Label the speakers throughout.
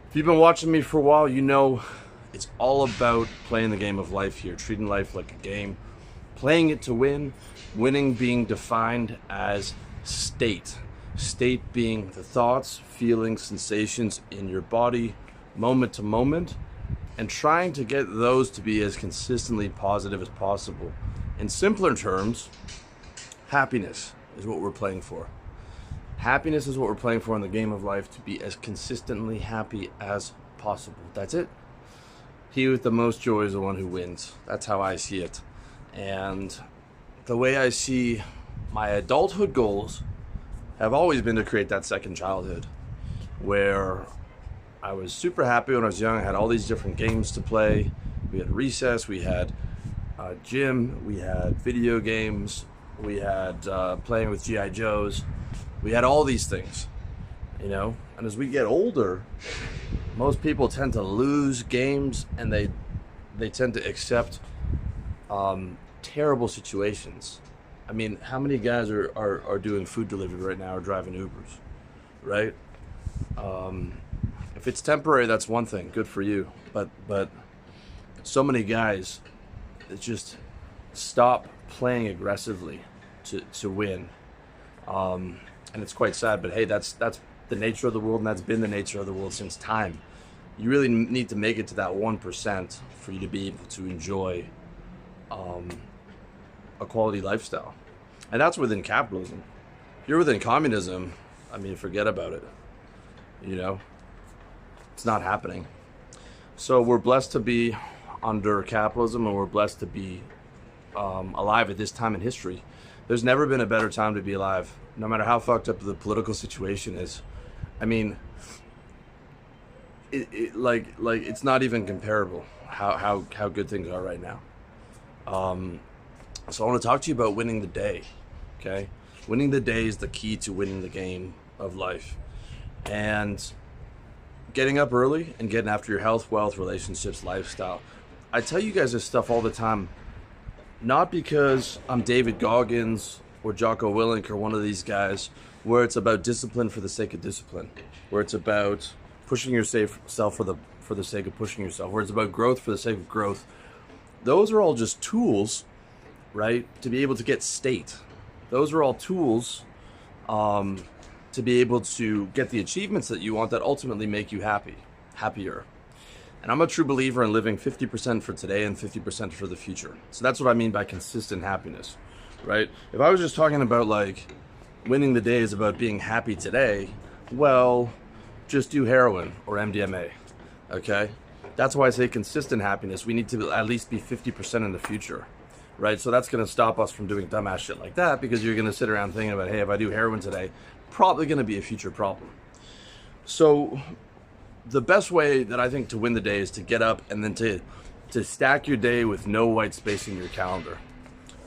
Speaker 1: If you've been watching me for a while, you know it's all about playing the game of life here, treating life like a game, playing it to win, winning being defined as state. State being the thoughts, feelings, sensations in your body, moment to moment, and trying to get those to be as consistently positive as possible. In simpler terms, happiness is what we're playing for. Happiness is what we're playing for in the game of life, to be as consistently happy as possible. That's it. He with the most joy is the one who wins. That's how I see it. And the way I see my adulthood goals have always been to create that second childhood where I was super happy when I was young. I had all these different games to play. We had recess, we had gym, we had video games, we had playing with G.I. Joes. We had all these things, you know, and as we get older, most people tend to lose games, and they tend to accept terrible situations. I mean, how many guys are doing food delivery right now or driving Ubers, right? If it's temporary, that's one thing, good for you. But so many guys that just stop playing aggressively to win. And it's quite sad, but hey, that's the nature of the world, and that's been the nature of the world since time. You really need to make it to that 1% for you to be able to enjoy a quality lifestyle. And that's within capitalism. If you're within communism, I mean, forget about it. You know, it's not happening. So we're blessed to be under capitalism, and we're blessed to be alive at this time in history. There's never been a better time to be alive, no matter how fucked up the political situation is. I mean, like it's not even comparable how good things are right now. So I want to talk to you about winning the day. Okay, winning the day is the key to winning the game of life, and getting up early and getting after your health, wealth, relationships, lifestyle. I tell you guys this stuff all the time. Not because I'm David Goggins or Jocko Willink or one of these guys, where it's about discipline for the sake of discipline, where it's about pushing yourself for the sake of pushing yourself, where it's about growth for the sake of growth. Those are all just tools, right, to be able to get state. Those are all tools to be able to get the achievements that you want that ultimately make you happier. And I'm a true believer in living 50% for today and 50% for the future. So that's what I mean by consistent happiness, right? If I was just talking about like winning the day is about being happy today, well, just do heroin or MDMA, okay? That's why I say consistent happiness. We need to at least be 50% in the future, right? So that's gonna stop us from doing dumbass shit like that, because you're gonna sit around thinking about, hey, if I do heroin today, probably gonna be a future problem. So the best way that I think to win the day is to get up and then to stack your day with no white space in your calendar,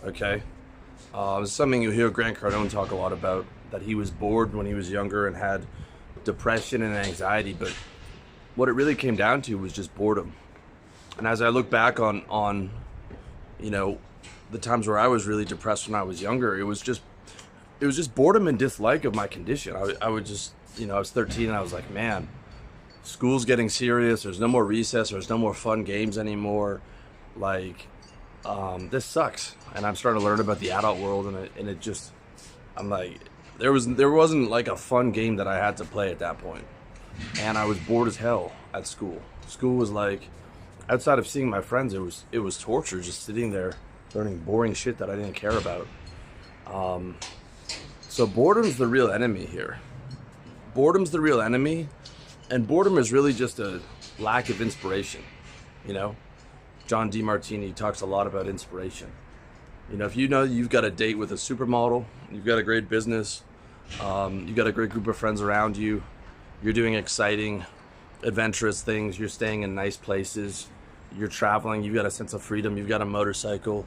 Speaker 1: okay? It's something you hear Grant Cardone talk a lot about, that he was bored when he was younger and had depression and anxiety, but what it really came down to was just boredom. And as I look back on you know, the times where I was really depressed when I was younger, it was just boredom and dislike of my condition. I would just, you know, I was 13 and I was like, man, school's getting serious. There's no more recess. There's no more fun games anymore. Like, this sucks. And I'm starting to learn about the adult world, and it just, I'm like, there wasn't like a fun game that I had to play at that point. And I was bored as hell at school. School was like, outside of seeing my friends, it was torture just sitting there learning boring shit that I didn't care about. So boredom's the real enemy here. Boredom's the real enemy. And boredom is really just a lack of inspiration, you know? John DeMartini talks a lot about inspiration. You know, if you know you've got a date with a supermodel, you've got a great business, you've got a great group of friends around you, you're doing exciting, adventurous things, you're staying in nice places, you're traveling, you've got a sense of freedom, you've got a motorcycle,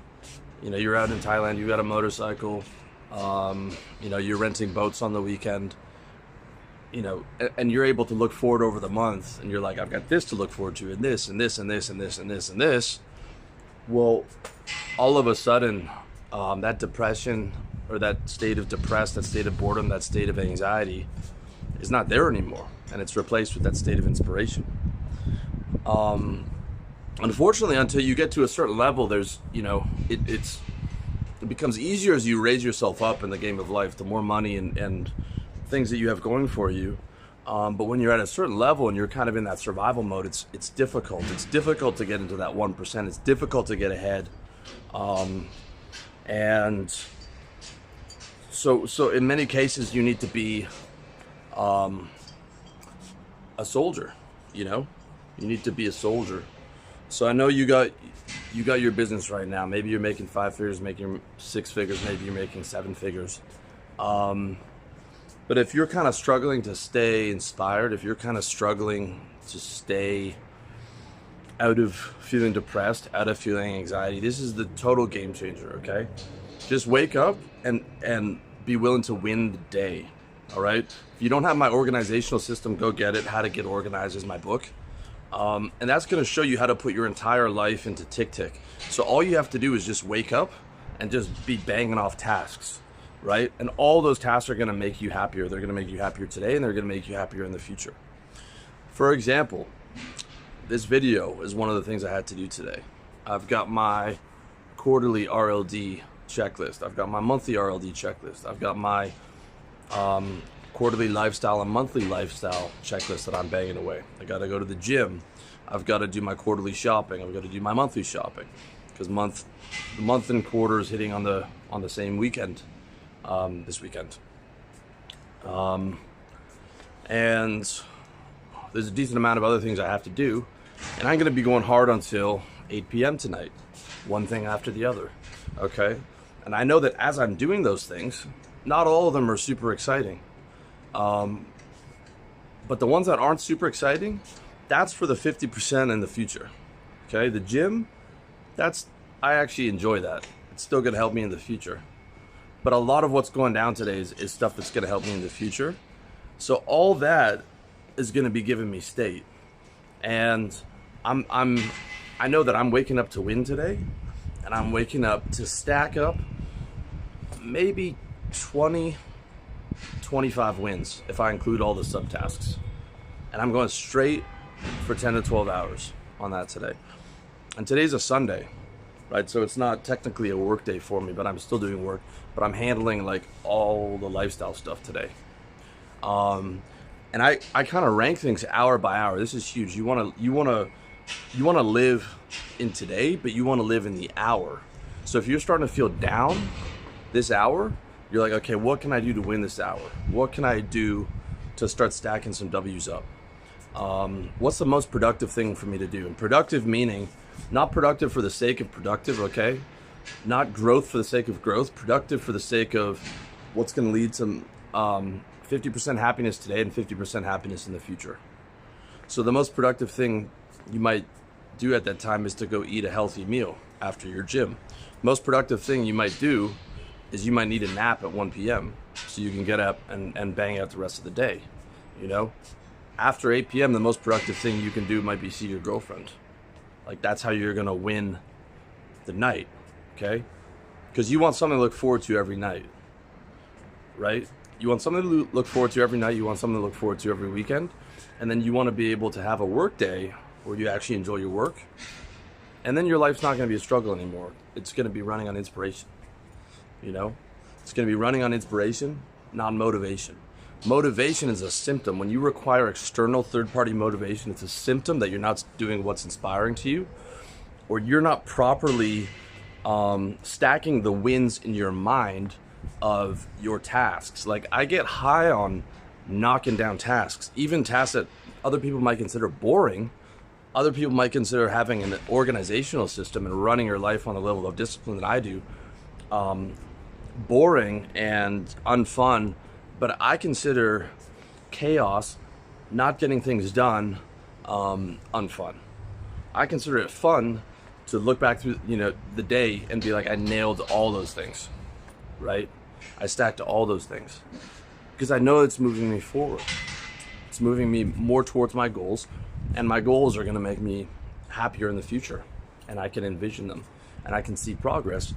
Speaker 1: you know, you're out in Thailand, you've got a motorcycle, you know, you're renting boats on the weekend, you know, and you're able to look forward over the month, and you're like, I've got this to look forward to, and this, and this, and this, and this, and this, and this. Well, all of a sudden, that depression, or that state of depressed, that state of boredom, that state of anxiety is not there anymore. and it's replaced with that state of inspiration. Unfortunately, until you get to a certain level, there's, it becomes easier as you raise yourself up in the game of life, the more money and things that you have going for you. But when you're at a certain level and you're kind of in that survival mode, it's difficult. It's difficult to get into that 1%. It's difficult to get ahead. And so in many cases, you need to be a soldier, You need to be a soldier. So I know you got your business right now. Maybe you're making 5 figures, making 6 figures, maybe you're making 7 figures. But if you're kind of struggling to stay inspired, if you're kind of struggling to stay out of feeling depressed, out of feeling anxiety, this is the total game changer, okay? Just wake up and be willing to win the day, all right? If you don't have my organizational system, go get it. How to Get Organized is my book. And that's going to show you how to put your entire life into tick. So all you have to do is just wake up and just be banging off tasks, right? And all those tasks are going to make you happier. They're going to make you happier today, and they're going to make you happier in the future. For example, this video is one of the things I had to do today. I've got my quarterly RLD checklist. I've got my monthly RLD checklist. I've got my quarterly lifestyle and monthly lifestyle checklist that I'm banging away. I got to go to the gym. I've got to do my quarterly shopping. I've got to do my monthly shopping, because the month and quarter is hitting on the same weekend, this weekend. And there's a decent amount of other things I have to do, and I'm going to be going hard until 8 p.m. tonight, one thing after the other, okay? And I know that as I'm doing those things, not all of them are super exciting. But the ones that aren't super exciting, that's for the 50% in the future, okay? The gym, I actually enjoy that. It's still going to help me in the future. But a lot of what's going down today is stuff that's going to help me in the future. So all that is going to be giving me state. And I know that I'm waking up to win today, and I'm waking up to stack up maybe 20, 25 wins if I include all the subtasks. And I'm going straight for 10 to 12 hours on that today. And today's a Sunday, right? So it's not technically a work day for me, but I'm still doing work. But I'm handling like all the lifestyle stuff today. And I kind of rank things hour by hour. This is huge. You want to live in today, but you want to live in the hour. So if you're starting to feel down this hour, you're like, okay, what can I do to win this hour? What can I do to start stacking some W's up? What's the most productive thing for me to do? And productive meaning not productive for the sake of productive, okay? Not growth for the sake of growth. Productive for the sake of what's going to lead to 50% happiness today and 50% happiness in the future. So the most productive thing you might do at that time is to go eat a healthy meal after your gym. Most productive thing you might do is you might need a nap at 1 p.m. so you can get up and bang out the rest of the day, After 8 p.m., the most productive thing you can do might be see your girlfriend. Like, that's how you're going to win the night, okay? Because you want something to look forward to every night, right? You want something to look forward to every night. You want something to look forward to every weekend. And then you want to be able to have a work day where you actually enjoy your work. And then your life's not going to be a struggle anymore. It's going to be running on inspiration, It's going to be running on inspiration, not motivation. Motivation is a symptom. When you require external third-party motivation, it's a symptom that you're not doing what's inspiring to you, or you're not properly stacking the wins in your mind of your tasks. Like, I get high on knocking down tasks, even tasks that other people might consider boring. Other people might consider having an organizational system and running your life on the level of discipline that I do boring and unfun. But I consider chaos, not getting things done, unfun. I consider it fun to look back through, the day and be like, I nailed all those things, right? I stacked all those things because I know it's moving me forward. It's moving me more towards my goals, and my goals are going to make me happier in the future, and I can envision them, and I can see progress.